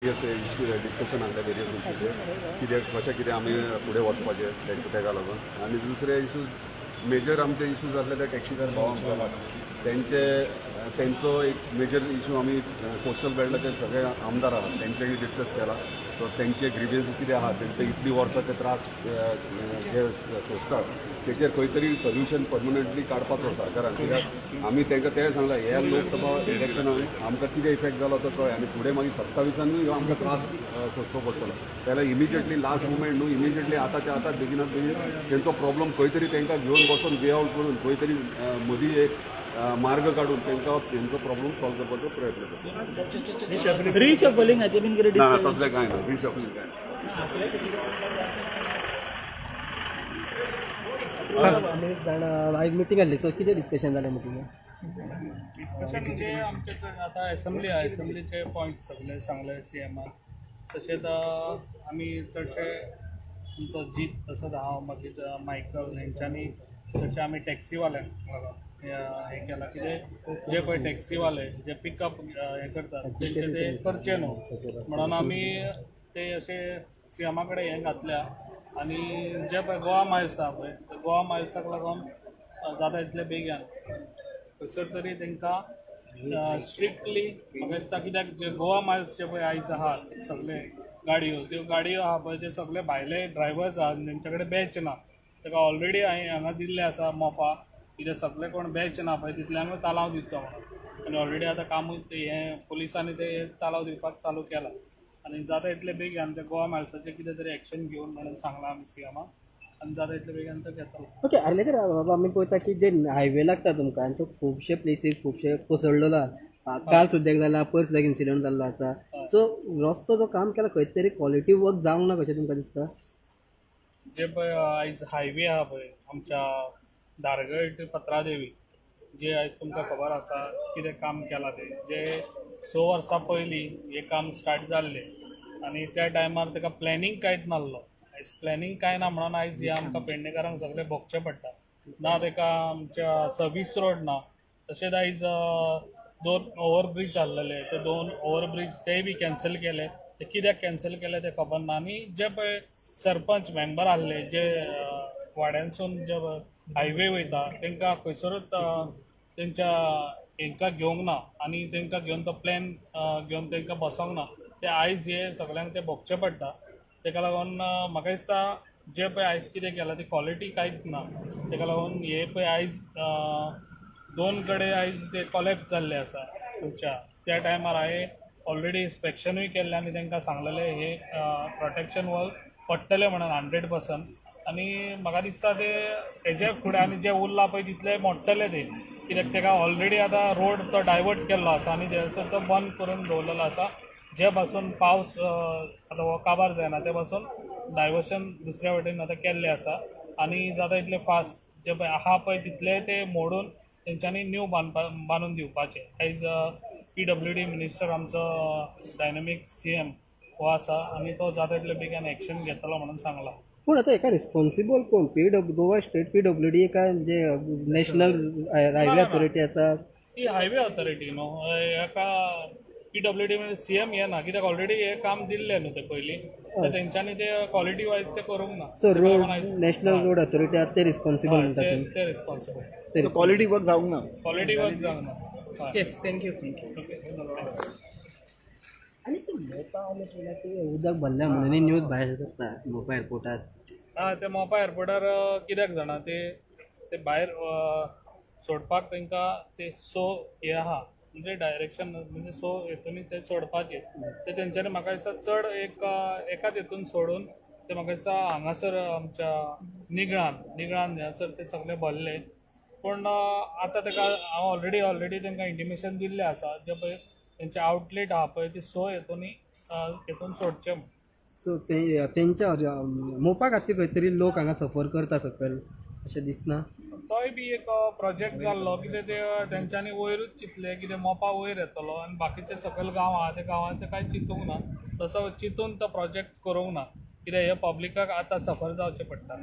Issue discussion आसले various इश्यूचे कशें आमी फुडें वचपाचें तेका लागून आनी दुसरे इश्यूज मेजर आमचे इश्यूज आसले ते टॅक्सीकार भाव त्यांचो एक मेजर इश्यू आमी कोस्टल बेल्टाचे सगळे आमदार आहात तेंच्यानी डिस्कस केला तो तेंचे ग्रिवियन्स कितें आहा तेंचे इतली वर्सां ते त्रास जे सोंसतात तेचेर खंय तरी सोल्युशन पर्मनंटली काडपाचो सरकारान कित्याक आमी तेंकां तें सांगलां ह्या लोकसभा इलेक्शनाक आमकां कितें इफेक्ट जालो तो कळ्ळें आनी फुडें मागीर 27 ह्यो आमकां त्रास सोंसचो पडटलो तेन्ना इमिजिएटली लास्ट मुमेंट न्हू इमिजिएटली आतांच्या आतां बेगिनात बेगीन तेंचो प्रॉब्लम खंय तरी तेंकां घेवन बसून वे आउट करून खंय तरी मदीं एक मार्ग काढून तेंकां तेंचो प्रॉब्लेम सॉल्व करपाचो प्रयत्न करता रिशफलिंग हाचे बीन कितें ना तसलें कांय ना रिशफलिंग कांय ना आयज मिटींग आसली सो कितें डिस्कशन जालें मिटींगेन डिस्कशन म्हणजे आमचे आता असेंब्लीचे पॉयंट सगळे सांगले सीएमान तशेंच आमी चडशे तुमचो जीत तसोच हांव मागीर मायकल हेंच्यांनी तशें आमी टॅक्सीवाल्यांक हे केलां कितें जे पळय टॅक्सीवाले जे पिकअप हे करतात तेंचे ते करचे न्हू म्हणून आमी ते अशे सीएमा कडेन हें घातल्या आनी जे पळय गोवा मायल्स आहा पळय ते गोवा मायल्साक लागून जाता तितले बेगीन खंयसर तरी तांकां स्ट्रिक्टली म्हाका दिसता कित्याक जे गोवा मायल्स जे पळय आयज आहात सगळे गाडयो त्यो गाडयो आहा पळय ते सगळे भायले ड्रायव्हर्स आहात तेंचे कडेन बॅच ना ताका ऑलरेडी हांवें हांगा दिल्लें आसा मोपा कितें सगळे कोण बॅच ना पळय तितल्यांकूय तालाव दिवचो म्हणून आनी ऑलरेडी आतां कामूय हें पुलिसांनी ते तालाव दिवपाक चालू केला आनी जाता इतले बेगीन ते गोवा मायल्साचेर कितें तरी एक्शन घेवन म्हणून सांगलां आमी सीएमाक आनी जाता इतले बेगीन तो घेतलो. ओके आर्लेकर बाबा आमी पळयता की जे हायवे लागता तुमकां आनी तो खुबशे प्लेसीस खुबशे कोसळलेलो आहा काल सुद्दां जाल्यार पर्स एक इन्सिडंट जाल्लो आसा सो रस्तो जो काम केला खंय तरी क्वॉलिटी वर्क जावंक ना कशें तुमकां दिसता जे पळय आयज हायवे आहा पळय आमच्या धारगळ ते पत्रादेवी जे आयज तुमकां खबर आसा कितें काम केलां तें जे 6 वर्सां पयलीं हें काम स्टार्ट जाल्लें आनी त्या टायमार ताका प्लॅनिंग कांयच नासलो आयज प्लॅनिंग कांय ना म्हणून आयज हे आमकां पेडणेकारांक सगळें भोगचें पडटा ना ताका आमच्या सर्वीस रोड ना तशेंच आयज 2 ओवरब्रीज आहलेले ते 2 ओवरब्रीज तेय बी कॅन्सल केले ते कित्याक कॅन्सल केले ते खबर ना आनी जे पळय सरपंच मेंबर आहले जे वाड्यांसून जे हायवे वयता तांकां खंयसरूच तेंच्या हांकां घेवंक ना आनी तांकां घेवन तो प्लॅन घेवन तांकां बसोंक ना ते आयज हे सगळ्यांक ते भोगचें पडटा ताका लागून म्हाका दिसता जे पळय आयज कितें केलां ती क्वॉलिटी कांयच ना ताका लागून हे पळय आयज 2 कडेन आयज ते कॉलेप्स जाल्ले आसा तुमच्या त्या टायमार हांवें ऑलरेडी इन्स्पेक्शनूय केल्लें आनी तांकां सांगलेलें हे प्रोटेक्शन वर्क पडटलें म्हणून 100% आनी म्हाका दिसता ते हेजे फुडें आनी जे उरलां पळय तितले मोडटले ते कित्याक ताका ऑलरेडी आतां रोड तो डायवर्ट केल्लो आसा आनी थंयसर तो बंद करून दवरलेलो आसा जे पासून पावस आतां हो काबार जायना ते पासून डायवर्शन दुसऱ्या वटेन आतां केल्लें आसा आनी जाता इतले फास्ट जे पळय आहा पळय तितले ते मोडून तेंच्यांनी न्यू बांदून दिवपाचे आयज PWD मिनिस्टर आमचो डायनॅमीक CM हो आसा आनी तो जाता तितले बेगीन एक्शन घेतलो म्हणून सांगला. पूण आतां हेका रिस्पॉन्सिबल कोण गोवा स्टेट PWD काय म्हणजे नॅशनल हायवे ऑथॉरिटी आसा ती हायवे ऑथॉरिटी न्हू हेका PWD म्हणजे CM हे ना कित्याक ऑलरेडी हे काम दिल्लें न्हू ते पयलीं तर तेंच्यांनी ते क्वॉलिटी वायज ते करूंक ना so road national road authority आसा ते रिस्पॉन्सिबल म्हणटा ते रिस्पॉन्सिबल क्वालिटी वर्क जावंक ना क्वॉलिटी वर्क जावंक ना. येस थँक्यू आनी ते मोपा आमी पळयला की उदक भरल्या म्हणून न्यूज भायर सरता मोपा एअरपोर्टार ते मोपा एअरपोर्टार कित्याक जाणा ते भायर सोडपाक तांकां ते हे आहा म्हणजे डायरेक्शन म्हणजे हेतून ते सोडपाचे ते तेंच्यांनी म्हाका दिसता चड एकाच हेतून सोडून ते म्हाका दिसता हांगासर आमच्या निगळान हांगासर ते सगळे भरले पूण आतां ताका हांव ऑलरेडी तांकां इंटिमेशन दिल्लें आसा जे पळय तेंचे आउटलेट आहा पळय ते हेतून सोडचे सो तेंच्या मोपा खातीर खंय तरी लोक हांगा सफर करता सकयल अशें दिसना तोय बी एक प्रोजेक्ट जाल्लो कितें ते तेंच्यांनी वयरूच चिंतले कितें मोपा वयर येतलो आनी बाकीचे सकयल गांव आहा ते गांवांत कांय चिंतूंक ना तसो चिंतून तो प्रोजेक्ट करूंक ना कित्याक हे पब्लिकाक आतां सफर जावचें पडटा.